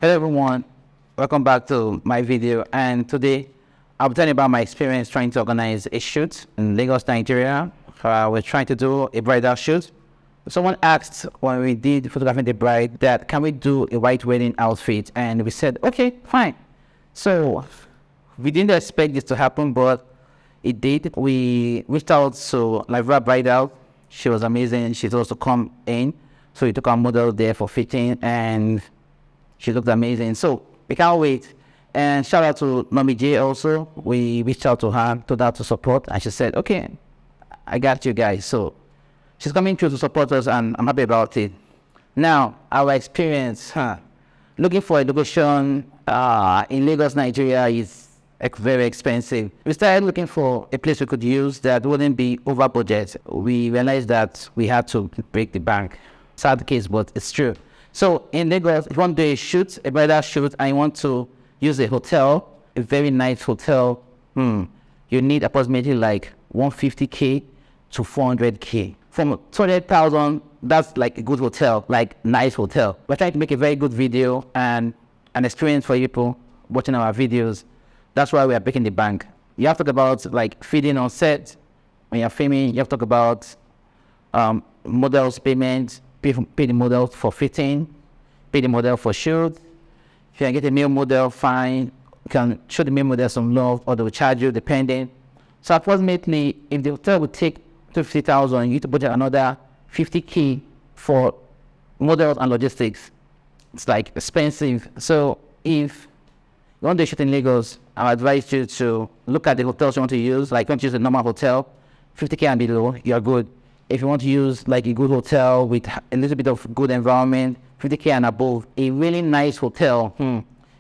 Hello everyone, welcome back to my video, and today I'll be telling you about my experience trying to organize a shoot in Lagos, Nigeria. We're trying to do a bridal shoot. Someone asked when we did photographing the bride that can we do a white wedding outfit, and we said okay, fine. So we didn't expect this to happen, but it did. We reached out to Livra Bridal. She was amazing. She's also come in, so we took our model there for fitting, and she looked amazing. So we can't wait. And shout out to Nomi J also. We reached out to her, told her to support, and she said, okay, I got you guys. So she's coming through to support us, and I'm happy about it. Now, our experience, looking for a location in Lagos, Nigeria is very expensive. We started looking for a place we could use that wouldn't be over budget. We realized that we had to break the bank. Sad case, but it's true. So in Lagos, if you want to do a shoot, a bridal shoot, and you want to use a hotel, a very nice hotel, you need approximately like 150K to 400K. From 200,000, that's like a good hotel, like nice hotel. We're trying to make a very good video and an experience for people watching our videos. That's why we are breaking the bank. You have to talk about like feeding on set. When you're filming, you have to talk about models payment, pay the model for fitting, pay the model for shoot. If you can get a male model, fine. You can show the male model some love, or they will charge you depending. So approximately, if the hotel would take 250,000, you need to budget another 50K for models and logistics. It's like expensive. So if you want to shoot in Lagos, I advise you to look at the hotels you want to use. Like, you want to use a normal hotel, 50K and below, you're good. If you want to use like a good hotel with a little bit of good environment, 50K and above, a really nice hotel,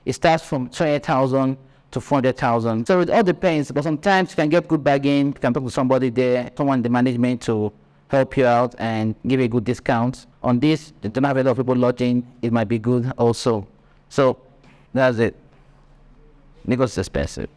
it starts from 20,000 to 400,000. So it all depends, but sometimes you can get good bargain. You can talk to somebody there, someone in the management to help you out and give you a good discount. On this, they don't have a lot of people lodging. It might be good also. So that's it. Lagos is expensive.